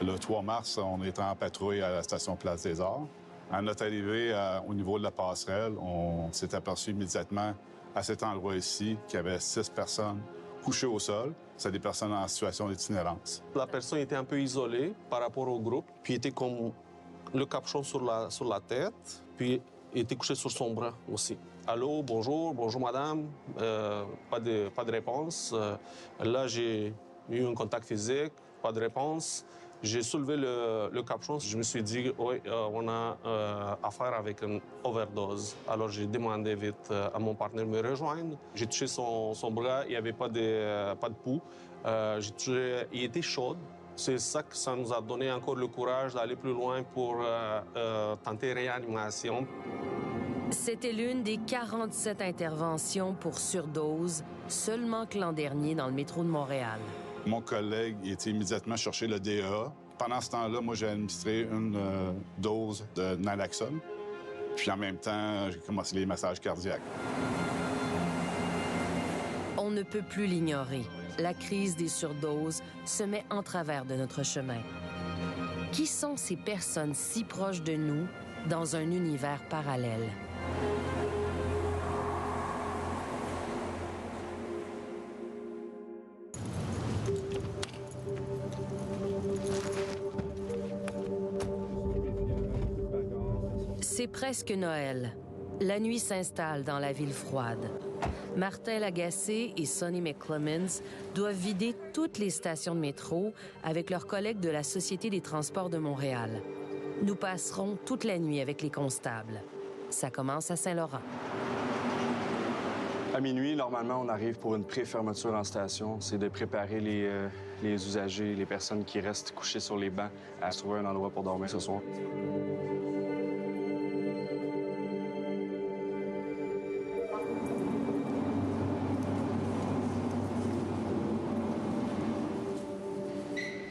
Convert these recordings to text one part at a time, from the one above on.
Le 3 mars, on était en patrouille à la station Place des Arts. À notre arrivée au niveau de la passerelle, on s'est aperçu immédiatement à cet endroit ici qu'il y avait 6 personnes couchées au sol. C'est des personnes en situation d'itinérance. La personne était un peu isolée par rapport au groupe, puis était comme le capuchon sur la tête, puis était couché sur son bras aussi. Allô, bonjour madame, pas de réponse. Là, j'ai eu un contact physique, pas de réponse. J'ai soulevé le capuchon, je me suis dit, oui, on a affaire avec une overdose. Alors, j'ai demandé vite à mon partenaire de me rejoindre. J'ai touché son bras, il n'y avait pas de pouls. Il était chaud. C'est ça que ça nous a donné encore le courage d'aller plus loin pour tenter réanimation. C'était l'une des 47 interventions pour surdose seulement que l'an dernier dans le métro de Montréal. Mon collègue il était immédiatement chercher le DEA. Pendant ce temps-là, moi, j'ai administré une dose de naloxone. Puis en même temps, j'ai commencé les massages cardiaques. On ne peut plus l'ignorer. La crise des surdoses se met en travers de notre chemin. Qui sont ces personnes si proches de nous dans un univers parallèle? C'est presque Noël. La nuit s'installe dans la ville froide. Martin Lagacé et Sonny McClemens doivent vider toutes les stations de métro avec leurs collègues de la Société des transports de Montréal. Nous passerons toute la nuit avec les constables. Ça commence à Saint-Laurent. À minuit, normalement, on arrive pour une pré-fermeture en station. C'est de préparer les usagers, les personnes qui restent couchées sur les bancs à se trouver un endroit pour dormir ce soir.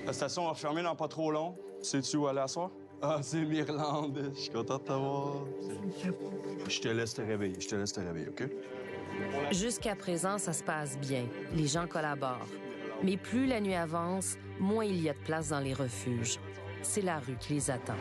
La station va fermer dans pas trop long. Sais-tu où aller à soir? Ah, c'est Mirlande. Je suis content de t'avoir. Je te laisse te réveiller, OK? Jusqu'à présent, ça se passe bien. Les gens collaborent. Mais plus la nuit avance, moins il y a de place dans les refuges. C'est la rue qui les attend.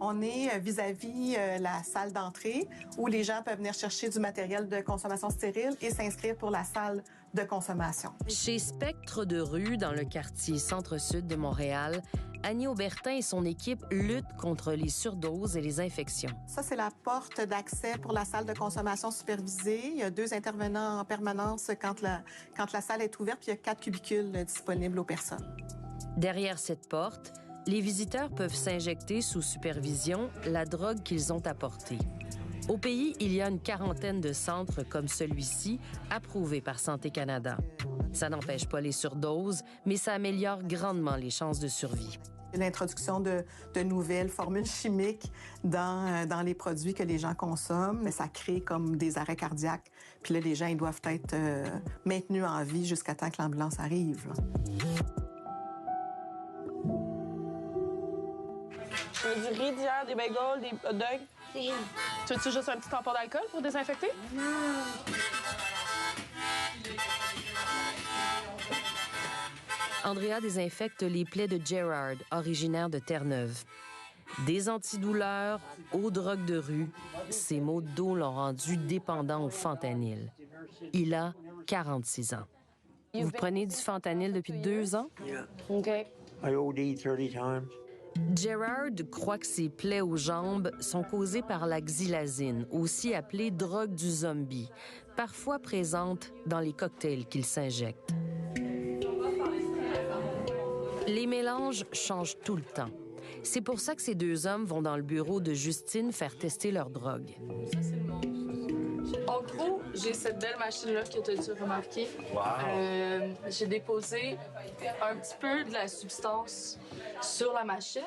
On est vis-à-vis la salle d'entrée où les gens peuvent venir chercher du matériel de consommation stérile et s'inscrire pour la salle de consommation. Chez Spectre de rue, dans le quartier centre-sud de Montréal, Annie Aubertin et son équipe luttent contre les surdoses et les infections. Ça, c'est la porte d'accès pour la salle de consommation supervisée. Il y a 2 intervenants en permanence quand la salle est ouverte, puis il y a 4 cubicules disponibles aux personnes. Derrière cette porte, les visiteurs peuvent s'injecter sous supervision la drogue qu'ils ont apportée. Au pays, il y a une quarantaine de centres comme celui-ci, approuvés par Santé Canada. Ça n'empêche pas les surdoses, mais ça améliore grandement les chances de survie. L'introduction de nouvelles formules chimiques dans les produits que les gens consomment, ça crée comme des arrêts cardiaques. Puis là, les gens ils doivent être maintenus en vie jusqu'à temps que l'ambulance arrive. Là. Je veux du riz d'hier, des bagels, des hot dogs. Oui. Tu veux-tu juste un petit tampon d'alcool pour désinfecter? Non. Andrea désinfecte les plaies de Gerard, originaire de Terre-Neuve. Des antidouleurs aux drogues de rue, ces maux d'eau l'ont rendu dépendant au fentanyl. Il a 46 ans. Vous prenez du fentanyl depuis 2 ans? Yeah. OK. I OD 30 times. Gerard croit que ses plaies aux jambes sont causées par la xylazine, aussi appelée drogue du zombie, parfois présente dans les cocktails qu'il s'injecte. Les mélanges changent tout le temps. C'est pour ça que ces 2 hommes vont dans le bureau de Justine faire tester leur drogue. En gros, j'ai cette belle machine-là que tu as dû remarquer. Wow. J'ai déposé un petit peu de la substance sur la machine.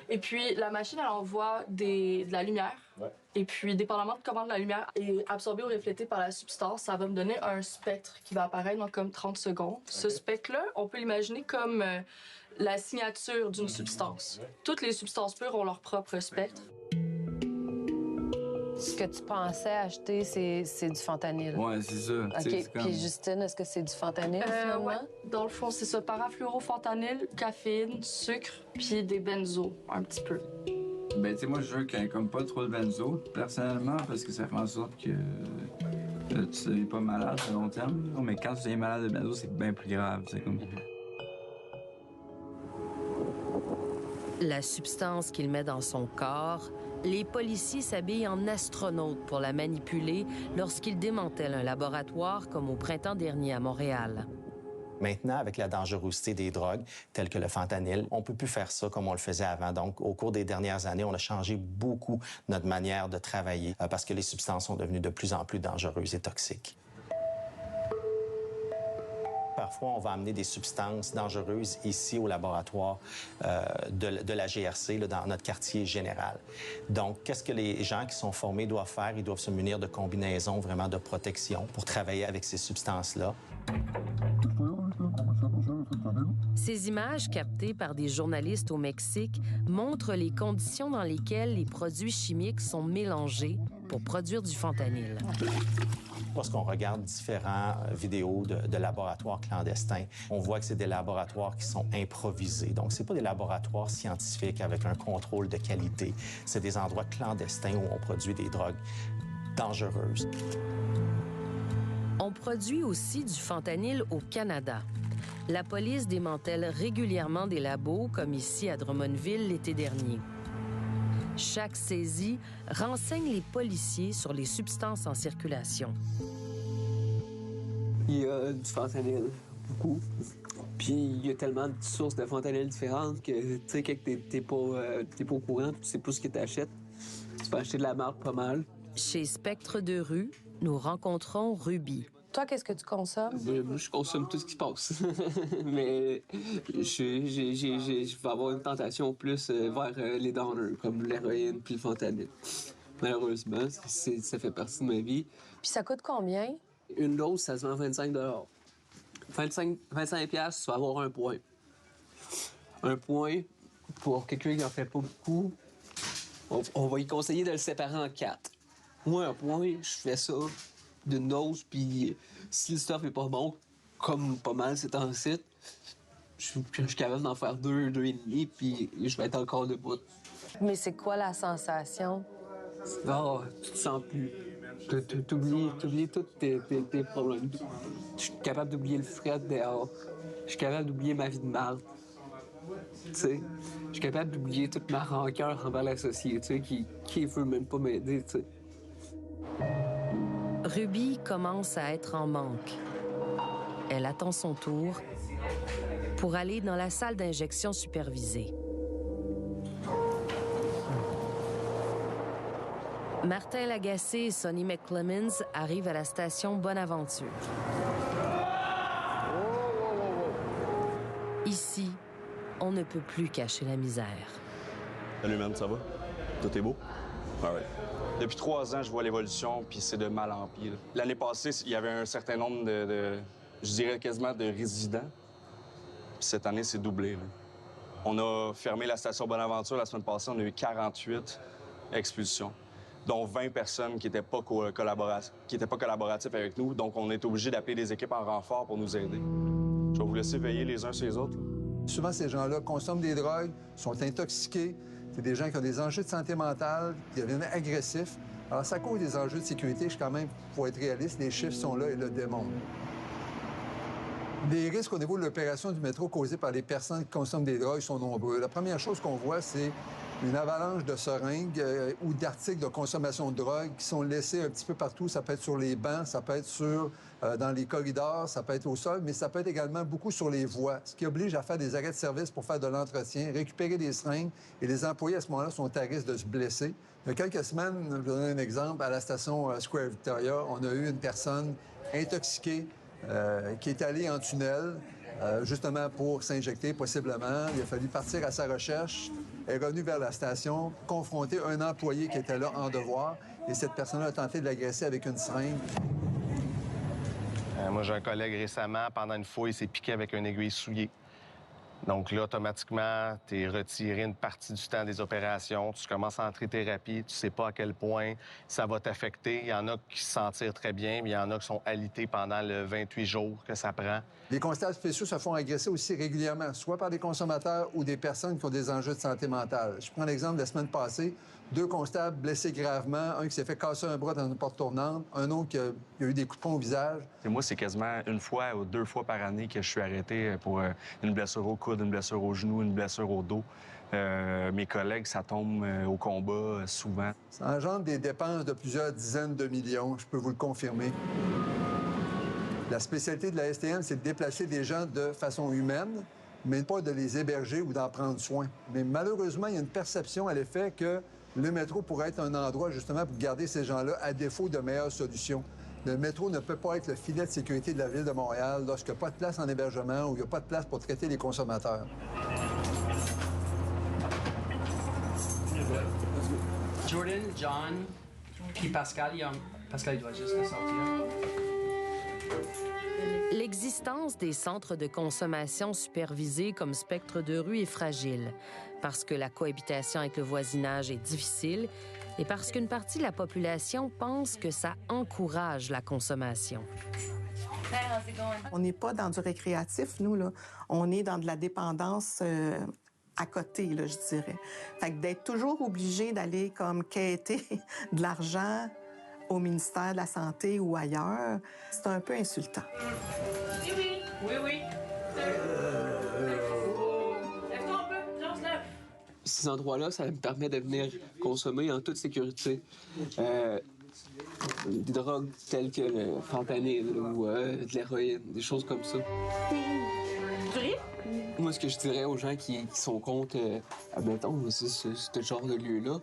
Et puis, la machine, elle envoie de la lumière. Ouais. Et puis, dépendamment de comment la lumière est absorbée ou reflétée par la substance, ça va me donner un spectre qui va apparaître dans comme 30 secondes. Okay. Ce spectre-là, on peut l'imaginer comme la signature d'une substance. Toutes les substances pures ont leur propre spectre. Ce que tu pensais acheter, c'est du fentanyl. Ouais, c'est ça. OK. Puis Justine, est-ce que c'est du fentanyl, finalement? Ouais. Dans le fond, c'est ça. Parafluorofentanyl, caféine, sucre, puis des benzos, un petit peu. Ben, tu sais, moi, je veux qu'il y ait comme pas trop de benzo, personnellement, parce que ça fait en sorte que tu n'es pas malade à long terme. Non, mais quand tu es malade de benzo, c'est bien plus grave. C'est comme... La substance qu'il met dans son corps, les policiers s'habillent en astronautes pour la manipuler lorsqu'ils démantèlent un laboratoire comme au printemps dernier à Montréal. Maintenant, avec la dangerosité des drogues, telles que le fentanyl, on ne peut plus faire ça comme on le faisait avant. Donc, au cours des dernières années, on a changé beaucoup notre manière de travailler parce que les substances sont devenues de plus en plus dangereuses et toxiques. Parfois, on va amener des substances dangereuses ici au laboratoire de la GRC, là, dans notre quartier général. Donc, qu'est-ce que les gens qui sont formés doivent faire? Ils doivent se munir de combinaisons vraiment de protection pour travailler avec ces substances-là. Ces images captées par des journalistes au Mexique montrent les conditions dans lesquelles les produits chimiques sont mélangés pour produire du fentanyl. Lorsqu'on regarde différentes vidéos de laboratoires clandestins, on voit que c'est des laboratoires qui sont improvisés. Donc, c'est pas des laboratoires scientifiques avec un contrôle de qualité. C'est des endroits clandestins où on produit des drogues dangereuses. On produit aussi du fentanyl au Canada. La police démantèle régulièrement des labos, comme ici à Drummondville l'été dernier. Chaque saisie renseigne les policiers sur les substances en circulation. Il y a du fentanyl, beaucoup. Puis il y a tellement de sources de fentanyl différentes que, tu sais, quand t'es pas au courant, tu sais pas ce que t'achètes. Tu peux acheter de la marque pas mal. Chez Spectre de rue, nous rencontrons Ruby. Toi, qu'est-ce que tu consommes? Moi, je consomme tout ce qui se passe. Mais je vais avoir une tentation plus vers les downers, comme l'héroïne puis le fentanyl. Malheureusement, ça fait partie de ma vie. Puis ça coûte combien? Une dose, ça se vend 25 $. 25 piastres, tu vas avoir un point. Un point, pour quelqu'un qui en fait pas beaucoup, on va y conseiller de le séparer en 4. Moi, un point, je fais ça d'une dose, puis si le stuff est pas bon, comme pas mal c'est en site, je suis capable d'en faire 2, 2,5, puis je vais être encore debout. Mais c'est quoi la sensation? Ah, tu te sens plus. T'oublies tous tes problèmes. Je suis capable d'oublier le fret dehors. Je suis capable d'oublier ma vie de marde. Tu sais, je suis capable d'oublier toute ma rancœur envers la société qui veut même pas m'aider, tu sais. Ruby commence à être en manque. Elle attend son tour pour aller dans la salle d'injection supervisée. Martin Lagacé et Sonny McClemens arrivent à la station Bonaventure. Ici, on ne peut plus cacher la misère. Salut, man, ça va? Tout est beau? Ah ouais. Depuis 3 ans, je vois l'évolution, puis c'est de mal en pis. L'année passée, il y avait un certain nombre je dirais quasiment de résidents. Puis cette année, c'est doublé. Là. On a fermé la station Bonaventure la semaine passée. On a eu 48 expulsions, dont 20 personnes qui n'étaient pas collaboratifs avec nous. Donc, on est obligé d'appeler des équipes en renfort pour nous aider. Je vais vous laisser veiller les uns sur les autres. Là. Souvent, ces gens-là consomment des drogues, sont intoxiqués. C'est des gens qui ont des enjeux de santé mentale, qui deviennent agressifs. Alors, ça cause des enjeux de sécurité. Quand même, pour être réaliste, les chiffres sont là et le démontrent. Les risques au niveau de l'opération du métro causés par les personnes qui consomment des drogues sont nombreux. La première chose qu'on voit, c'est une avalanche de seringues ou d'articles de consommation de drogue qui sont laissés un petit peu partout. Ça peut être sur les bancs, ça peut être dans les corridors, ça peut être au sol, mais ça peut être également beaucoup sur les voies, ce qui oblige à faire des arrêts de service pour faire de l'entretien, récupérer des seringues, et les employés à ce moment-là sont à risque de se blesser. Il y a quelques semaines, je vais donner un exemple, à la station Square Victoria, on a eu une personne intoxiquée qui est allée en tunnel, justement pour s'injecter possiblement. Il a fallu partir à sa recherche. Elle est revenue vers la station, confronter un employé qui était là en devoir, et cette personne-là a tenté de l'agresser avec une seringue. Moi, j'ai un collègue récemment, pendant une fouille, il s'est piqué avec une aiguille souillée. Donc là, automatiquement, tu es retiré une partie du temps des opérations. Tu commences à entrer thérapie. Tu sais pas à quel point ça va t'affecter. Il y en a qui se sentent très bien, mais il y en a qui sont alités pendant le 28 jours que ça prend. Les constables spéciaux se font agresser aussi régulièrement, soit par des consommateurs ou des personnes qui ont des enjeux de santé mentale. Je prends l'exemple de la semaine passée. 2 constables blessés gravement, un qui s'est fait casser un bras dans une porte tournante, un autre qui a eu des coups de poing au visage. Et moi, c'est quasiment 1 fois ou 2 fois par année que je suis arrêté pour une blessure au coude, une blessure au genou, une blessure au dos. Mes collègues, ça tombe au combat souvent. Ça engendre des dépenses de plusieurs dizaines de millions, je peux vous le confirmer. La spécialité de la STM, c'est de déplacer des gens de façon humaine, mais pas de les héberger ou d'en prendre soin. Mais malheureusement, il y a une perception à l'effet que le métro pourrait être un endroit justement pour garder ces gens-là à défaut de meilleures solutions. Le métro ne peut pas être le filet de sécurité de la Ville de Montréal lorsqu'il n'y a pas de place en hébergement ou il n'y a pas de place pour traiter les consommateurs. Jordan, John, puis Pascal, Pascal, il doit juste le sortir. L'existence des centres de consommation supervisés comme Spectre de rue est fragile parce que la cohabitation avec le voisinage est difficile et parce qu'une partie de la population pense que ça encourage la consommation. On n'est pas dans du récréatif, nous, là. On est dans de la dépendance à côté, là, je dirais. Fait que d'être toujours obligé d'aller comme quêter de l'argent au ministère de la Santé ou ailleurs, c'est un peu insultant. Oui, oui. Oui, oui. Lève-toi un peu. Viens, on se lève. Ces endroits-là, ça me permet de venir consommer en toute sécurité. Des drogues telles que le fentanyl ou de l'héroïne, des choses comme ça. Moi, ce que je dirais aux gens qui sont contre, admettons, ce genre de lieu-là,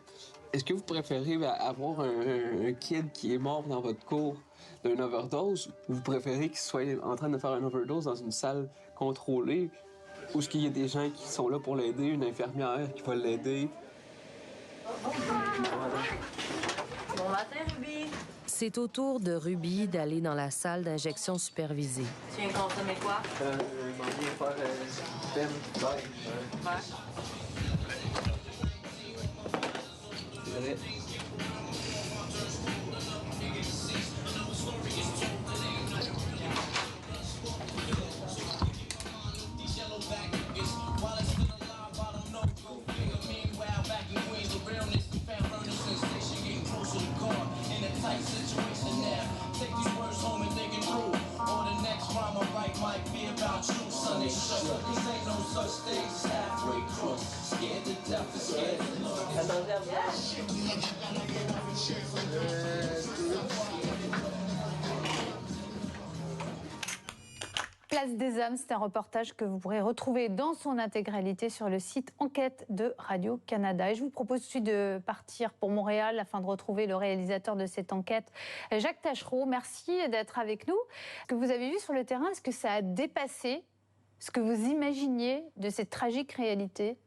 est-ce que vous préférez avoir un kid qui est mort dans votre cour d'une overdose ou vous préférez qu'il soit en train de faire une overdose dans une salle contrôlée où est-ce qu'il y a des gens qui sont là pour l'aider, une infirmière qui va l'aider? Bon matin, Ruby. C'est au tour de Ruby d'aller dans la salle d'injection supervisée. Tu viens consommer quoi? Je m'en viens faire peine. Ouais. Place des Hommes, c'est un reportage que vous pourrez retrouver dans son intégralité sur le site Enquête de Radio-Canada. Et je vous propose tout de suite de partir pour Montréal afin de retrouver le réalisateur de cette enquête, Jacques Taschereau. Merci d'être avec nous. Ce que vous avez vu sur le terrain, est-ce que ça a dépassé ce que vous imaginiez de cette tragique réalité?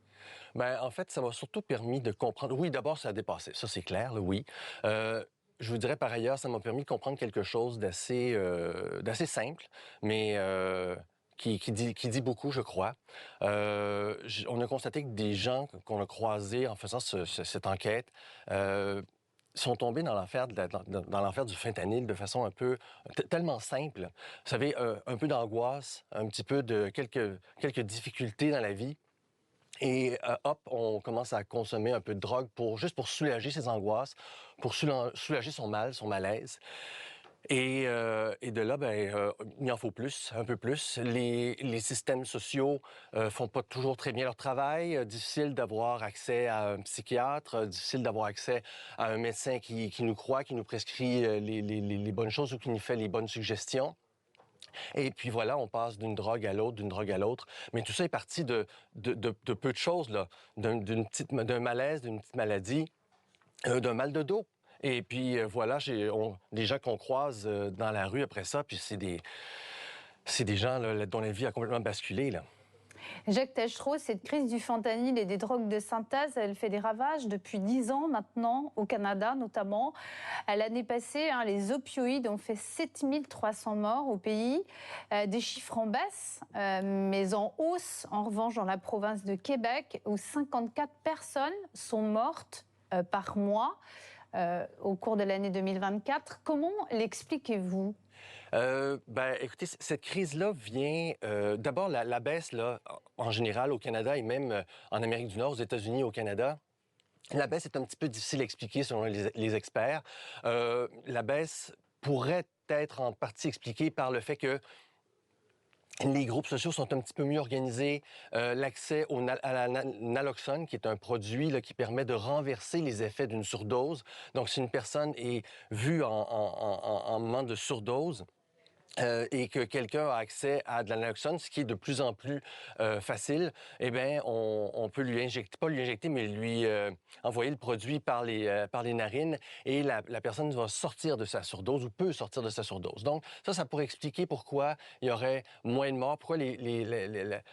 Bien, en fait, ça m'a surtout permis de comprendre. Oui, d'abord, ça a dépassé. Ça, c'est clair, là, oui. Je vous dirais par ailleurs, ça m'a permis de comprendre quelque chose d'assez simple, mais qui dit beaucoup, je crois. On a constaté que des gens qu'on a croisés en faisant cette enquête sont tombés dans l'enfer du fentanyl de façon un peu tellement simple. Vous savez, un peu d'angoisse, un petit peu de quelques difficultés dans la vie. Et hop, on commence à consommer un peu de drogue juste pour soulager ses angoisses, pour soulager son mal, son malaise. Et de là, il en faut plus, un peu plus. Les systèmes sociaux font pas toujours très bien leur travail. Difficile d'avoir accès à un psychiatre, difficile d'avoir accès à un médecin qui nous croit, qui nous prescrit les bonnes choses ou qui nous fait les bonnes suggestions. Et puis voilà, on passe d'une drogue à l'autre, Mais tout ça est parti de peu de choses, là. D'un malaise, d'une petite maladie, d'un mal de dos. Et puis voilà, des gens qu'on croise dans la rue après ça, puis c'est des gens là, dont la vie a complètement basculé, là. Jacques Taschereau, cette crise du fentanyl et des drogues de synthèse, elle fait des ravages depuis 10 ans maintenant, au Canada notamment. L'année passée, les opioïdes ont fait 7300 morts au pays. Des chiffres en baisse, mais en hausse, en revanche, dans la province de Québec, où 54 personnes sont mortes par mois au cours de l'année 2024. Comment l'expliquez-vous ? Écoutez, cette crise-là vient... D'abord, la baisse, là, en général, au Canada et même en Amérique du Nord, aux États-Unis et au Canada, la baisse est un petit peu difficile à expliquer selon les experts. La baisse pourrait être en partie expliquée par le fait que les groupes sociaux sont un petit peu mieux organisés. L'accès à la naloxone, qui est un produit là, qui permet de renverser les effets d'une surdose. Donc, si une personne est vue en moment de surdose, et que quelqu'un a accès à de la naloxone, ce qui est de plus en plus facile, eh bien, on peut lui injecter, pas lui injecter, mais lui envoyer le produit par les narines et la personne va sortir de sa surdose ou peut sortir de sa surdose. Donc, ça pourrait expliquer pourquoi il y aurait moins de morts, pourquoi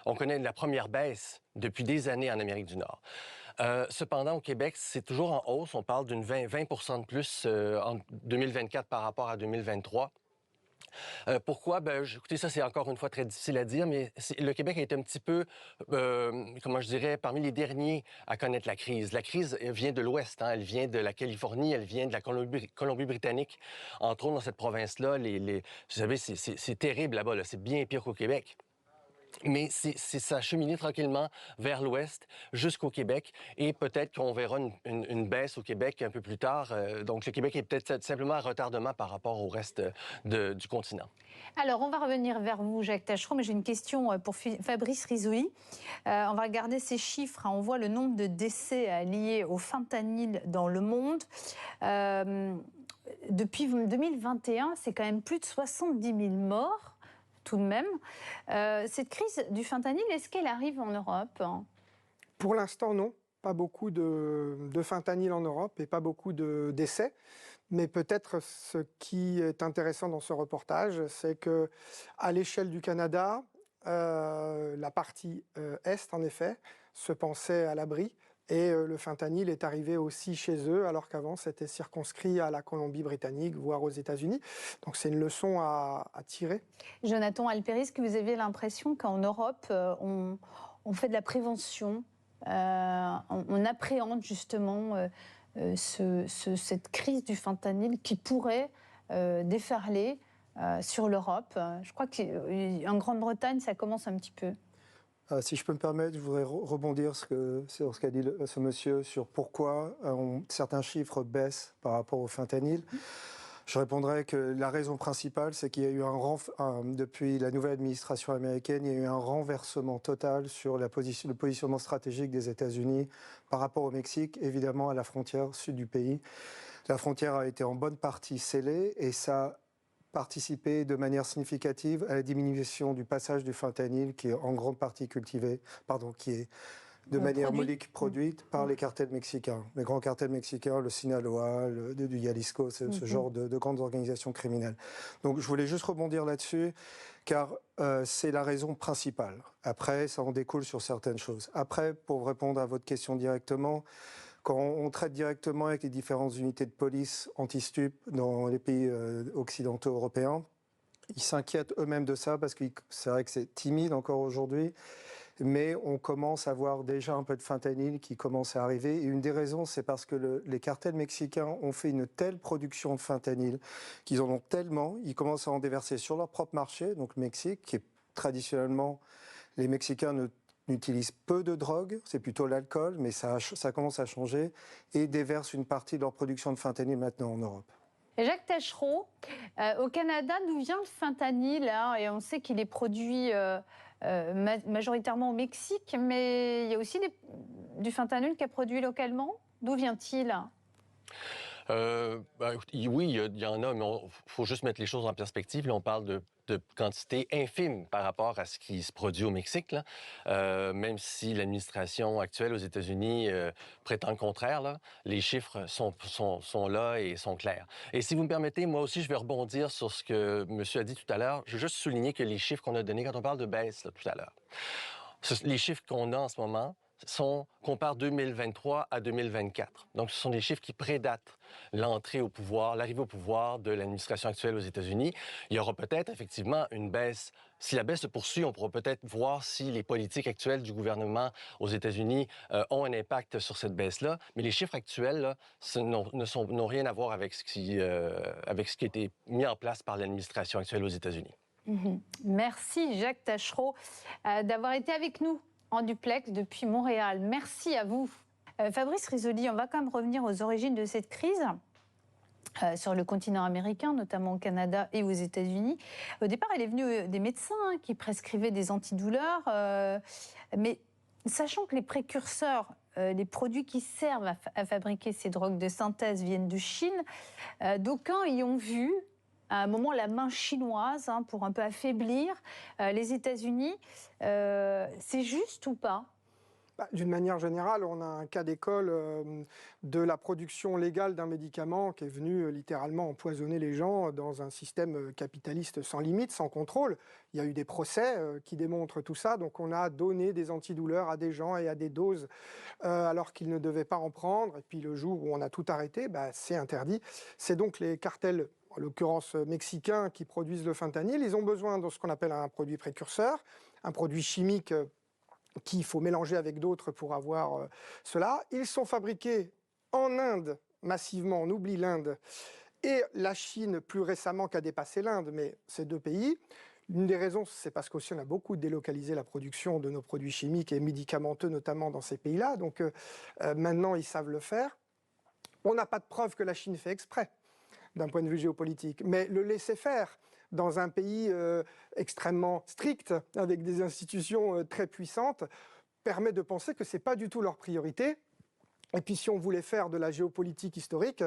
on connaît la première baisse depuis des années en Amérique du Nord. Cependant, au Québec, c'est toujours en hausse. On parle d'une 20 de plus en 2024 par rapport à 2023. Pourquoi? Écoutez, ça, c'est encore une fois très difficile à dire, mais le Québec a été un petit peu, comment je dirais, parmi les derniers à connaître la crise. La crise vient de l'Ouest, elle vient de la Californie, elle vient de la Colombie-Britannique. Entre autres, dans cette province-là, vous savez, c'est terrible là-bas, là. C'est bien pire qu'au Québec. Mais ça a cheminé tranquillement vers l'ouest jusqu'au Québec et peut-être qu'on verra une baisse au Québec un peu plus tard. Donc, le Québec est peut-être simplement à retardement par rapport au reste du continent. Alors, on va revenir vers vous, Jacques Taschereau, mais j'ai une question pour Fabrice Rizoui. On va regarder ces chiffres. On voit le nombre de décès liés au fentanyl dans le monde. Depuis 2021, c'est quand même plus de 70 000 morts. Tout de même. Cette crise du fentanyl, est-ce qu'elle arrive en Europe? Pour l'instant, non. Pas beaucoup de fentanyl en Europe et pas beaucoup de décès. Mais peut-être ce qui est intéressant dans ce reportage, c'est qu'à l'échelle du Canada, la partie Est, en effet, se pensait à l'abri. Et le fentanyl est arrivé aussi chez eux, alors qu'avant, c'était circonscrit à la Colombie-Britannique, voire aux États-Unis. Donc, c'est une leçon à tirer. Jonathan Alpéry, est-ce que vous avez l'impression qu'en Europe, on fait de la prévention, on appréhende justement cette crise du fentanyl qui pourrait déferler sur l'Europe? Je crois qu'en Grande-Bretagne, ça commence un petit peu. Si je peux me permettre, je voudrais rebondir sur ce qu'a dit ce monsieur sur pourquoi certains chiffres baissent par rapport au fentanyl. Je répondrai que la raison principale, c'est qu'il y a eu depuis la nouvelle administration américaine, il y a eu un renversement total sur le positionnement stratégique des États-Unis par rapport au Mexique, évidemment à la frontière sud du pays. La frontière a été en bonne partie scellée et ça participer de manière significative à la diminution du passage du fentanyl qui est en grande partie qui est de manière modique produite par les cartels mexicains. Les grands cartels mexicains, le Sinaloa, du Jalisco, ce genre de grandes organisations criminelles. Donc je voulais juste rebondir là-dessus, car c'est la raison principale. Après, ça en découle sur certaines choses. Après, pour répondre à votre question directement, quand on traite directement avec les différentes unités de police anti-stup dans les pays occidentaux européens, ils s'inquiètent eux-mêmes de ça parce que c'est vrai que c'est timide encore aujourd'hui, mais on commence à voir déjà un peu de fentanyl qui commence à arriver. Et une des raisons, c'est parce que les cartels mexicains ont fait une telle production de fentanyl qu'ils en ont tellement, ils commencent à en déverser sur leur propre marché, donc le Mexique, qui est traditionnellement, les Mexicains n'utilisent peu de drogue, c'est plutôt l'alcool, mais ça commence à changer, et déversent une partie de leur production de fentanyl maintenant en Europe. Jacques Taschereau, au Canada, d'où vient le fentanyl et on sait qu'il est produit majoritairement au Mexique, mais il y a aussi du fentanyl qui est produit localement. D'où vient-il? Oui, il y en a, mais il faut juste mettre les choses en perspective. Là, on parle de quantité infime par rapport à ce qui se produit au Mexique, là. Même si l'administration actuelle aux États-Unis prétend le contraire, là, les chiffres sont là et sont clairs. Et si vous me permettez, moi aussi, je vais rebondir sur ce que monsieur a dit tout à l'heure. Je veux juste souligner que les chiffres qu'on a donnés quand on parle de baisse là, tout à l'heure, Les chiffres qu'on a en ce moment compare 2023 à 2024. Donc, ce sont des chiffres qui prédatent l'arrivée au pouvoir de l'administration actuelle aux États-Unis. Il y aura peut-être effectivement une baisse. Si la baisse se poursuit, on pourra peut-être voir si les politiques actuelles du gouvernement aux États-Unis ont un impact sur cette baisse-là. Mais les chiffres actuels là, n'ont rien à voir avec ce qui a été mis en place par l'administration actuelle aux États-Unis. Merci Jacques Taschereau d'avoir été avec nous en duplex depuis Montréal. Merci à vous. Fabrice Risoli, on va quand même revenir aux origines de cette crise. Sur le continent américain, notamment au Canada et aux États-Unis. Au départ, elle est venue des médecins qui prescrivaient des antidouleurs, mais sachant que les précurseurs, les produits qui servent à fabriquer ces drogues de synthèse viennent de Chine, d'aucuns y ont vu à un moment la main chinoise pour un peu affaiblir les États-Unis. C'est juste ou pas ? D'une manière générale, on a un cas d'école de la production légale d'un médicament qui est venu littéralement empoisonner les gens dans un système capitaliste sans limite, sans contrôle. Il y a eu des procès qui démontrent tout ça. Donc on a donné des antidouleurs à des gens et à des doses alors qu'ils ne devaient pas en prendre. Et puis le jour où on a tout arrêté, c'est interdit. C'est donc les cartels, en l'occurrence mexicains, qui produisent le fentanyl. Ils ont besoin de ce qu'on appelle un produit précurseur, un produit chimique qu'il faut mélanger avec d'autres pour avoir cela. Ils sont fabriqués en Inde, massivement, on oublie l'Inde, et la Chine plus récemment qui a dépassé l'Inde, mais ces deux pays. Une des raisons, c'est parce qu'aussi on a beaucoup délocalisé la production de nos produits chimiques et médicamenteux, notamment dans ces pays-là, donc maintenant ils savent le faire. On n'a pas de preuve que la Chine fait exprès, d'un point de vue géopolitique, mais le laisser faire dans un pays extrêmement strict, avec des institutions très puissantes, permet de penser que ce n'est pas du tout leur priorité. Et puis si on voulait faire de la géopolitique historique,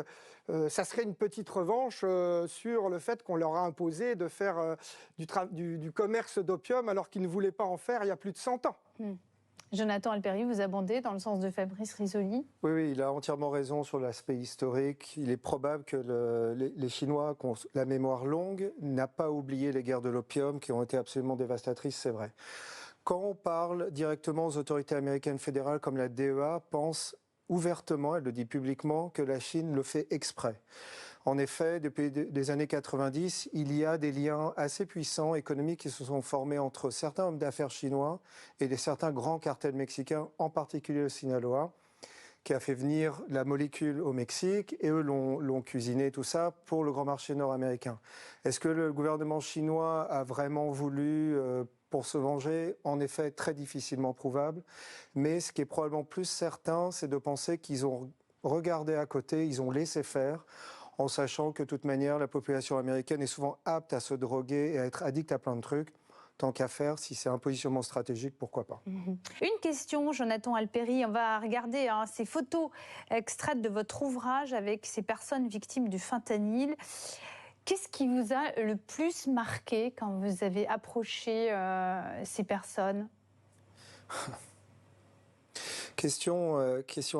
ça serait une petite revanche sur le fait qu'on leur a imposé de faire du commerce d'opium alors qu'ils ne voulaient pas en faire il y a plus de 100 ans. Jonathan Alperi, vous abondez dans le sens de Fabrice Risoli? Oui, il a entièrement raison sur l'aspect historique. Il est probable que les Chinois, qui ont la mémoire longue, n'ont pas oublié les guerres de l'opium qui ont été absolument dévastatrices, c'est vrai. Quand on parle directement aux autorités américaines fédérales comme la DEA, pense ouvertement, elle le dit publiquement, que la Chine le fait exprès. En effet, depuis les années 90, il y a des liens assez puissants économiques qui se sont formés entre certains hommes d'affaires chinois et certains grands cartels mexicains, en particulier le Sinaloa, qui a fait venir la molécule au Mexique et eux l'ont cuisiné, tout ça, pour le grand marché nord-américain. Est-ce que le gouvernement chinois a vraiment voulu pour se venger? En effet, très difficilement prouvable. Mais ce qui est probablement plus certain, c'est de penser qu'ils ont regardé à côté, ils ont laissé faire, en sachant que de toute manière, la population américaine est souvent apte à se droguer et à être addict à plein de trucs. Tant qu'à faire, si c'est un positionnement stratégique, pourquoi pas. Une question, Jonathan Alperi. On va regarder ces photos extraites de votre ouvrage avec ces personnes victimes du fentanyl. Qu'est-ce qui vous a le plus marqué quand vous avez approché ces personnes? Question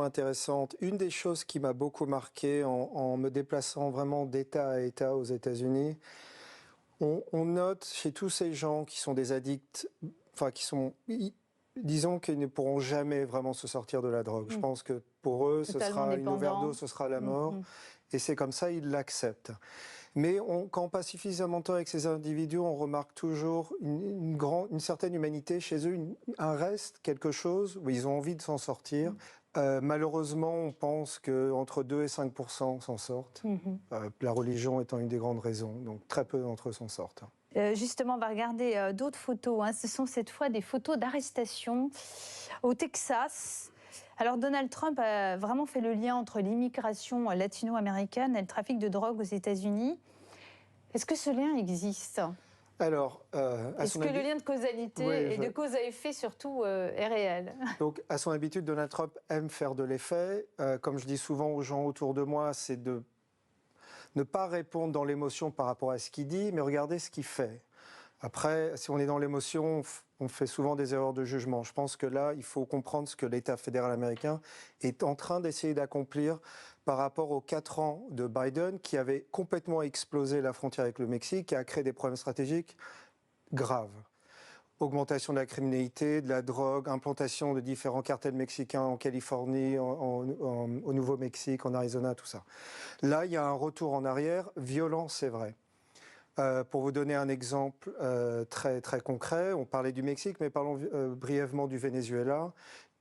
intéressante. Une des choses qui m'a beaucoup marqué en me déplaçant vraiment d'État à État aux États-Unis, on note chez tous ces gens qui sont des addicts, enfin qui sont, disons qu'ils ne pourront jamais vraiment se sortir de la drogue. Je pense que pour eux, ce sera une overdose, ce sera la mort. Et c'est comme ça, ils l'acceptent. Mais quand on passe suffisamment de temps avec ces individus, on remarque toujours une certaine humanité chez eux, un reste, quelque chose où ils ont envie de s'en sortir. Malheureusement, on pense qu'entre 2 et 5% s'en sortent, la religion étant une des grandes raisons. Donc très peu d'entre eux s'en sortent. Justement, on va regarder d'autres photos. Ce sont cette fois des photos d'arrestation au Texas. Alors Donald Trump a vraiment fait le lien entre l'immigration latino-américaine et le trafic de drogue aux États-Unis. Est-ce que ce lien existe? Alors, est-ce que le lien de causalité et de cause à effet surtout est réel? Donc, à son habitude, Donald Trump aime faire de l'effet. Comme je dis souvent aux gens autour de moi, c'est de ne pas répondre dans l'émotion par rapport à ce qu'il dit, mais regarder ce qu'il fait. Après, si on est dans l'émotion, on fait souvent des erreurs de jugement. Je pense que là, il faut comprendre ce que l'État fédéral américain est en train d'essayer d'accomplir par rapport aux 4 ans de Biden, qui avait complètement explosé la frontière avec le Mexique, qui a créé des problèmes stratégiques graves. augmentation de la criminalité, de la drogue, implantation de différents cartels mexicains en Californie, au Nouveau-Mexique, en Arizona, tout ça. Là, il y a un retour en arrière, violent, c'est vrai. Pour vous donner un exemple très, très concret, on parlait du Mexique, mais parlons brièvement du Venezuela.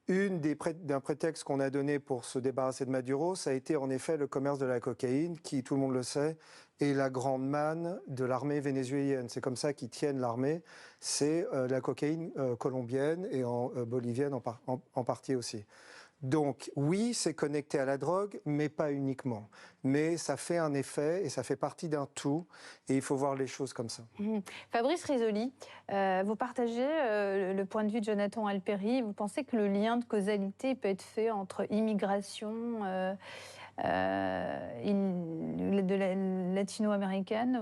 D'un prétexte qu'on a donné pour se débarrasser de Maduro, ça a été en effet le commerce de la cocaïne, qui, tout le monde le sait, est la grande manne de l'armée vénézuélienne. C'est comme ça qu'ils tiennent l'armée. C'est la cocaïne colombienne et bolivienne en partie aussi. Donc oui, c'est connecté à la drogue, mais pas uniquement. Mais ça fait un effet et ça fait partie d'un tout. Et il faut voir les choses comme ça. Fabrice Risoli, vous partagez le point de vue de Jonathan Alperi. Vous pensez que le lien de causalité peut être fait entre immigration latino-américaine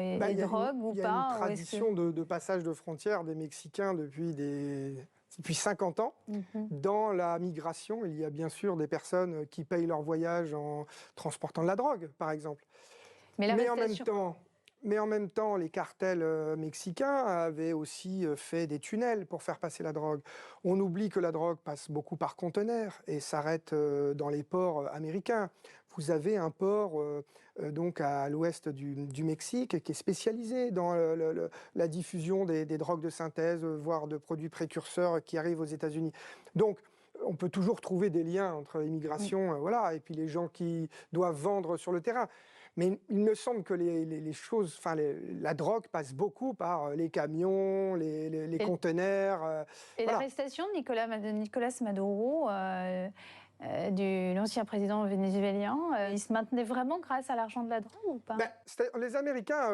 et drogue ou pas? Il y a une tradition de passage de frontières des Mexicains depuis 50 ans. Dans la migration, il y a bien sûr des personnes qui payent leur voyage en transportant de la drogue, par exemple. Mais en même temps, les cartels mexicains avaient aussi fait des tunnels pour faire passer la drogue. On oublie que la drogue passe beaucoup par conteneurs et s'arrête dans les ports américains. Vous avez un port donc à l'ouest du Mexique qui est spécialisé dans la diffusion des drogues de synthèse, voire de produits précurseurs qui arrivent aux États-Unis. Donc, on peut toujours trouver des liens entre immigration et puis les gens qui doivent vendre sur le terrain. Mais il me semble que les choses, la drogue passe beaucoup par les camions, les conteneurs. Et l'arrestation de Nicolas Maduro, l'ancien président vénézuélien, il se maintenait vraiment grâce à l'argent de la drogue ou pas? Les Américains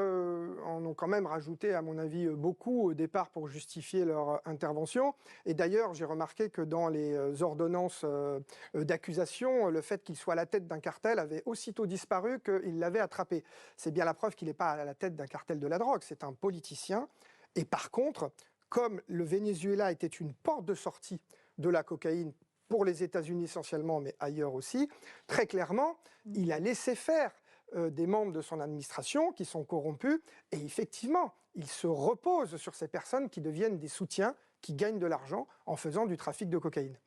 en ont quand même rajouté, à mon avis, beaucoup au départ pour justifier leur intervention. Et d'ailleurs, j'ai remarqué que dans les ordonnances d'accusation, le fait qu'il soit à la tête d'un cartel avait aussitôt disparu qu'il l'avait attrapé. C'est bien la preuve qu'il n'est pas à la tête d'un cartel de la drogue, c'est un politicien. Et par contre, comme le Venezuela était une porte de sortie de la cocaïne pour les États-Unis essentiellement, mais ailleurs aussi, très clairement, il a laissé faire des membres de son administration qui sont corrompus, et effectivement, il se repose sur ces personnes qui deviennent des soutiens, qui gagnent de l'argent en faisant du trafic de cocaïne.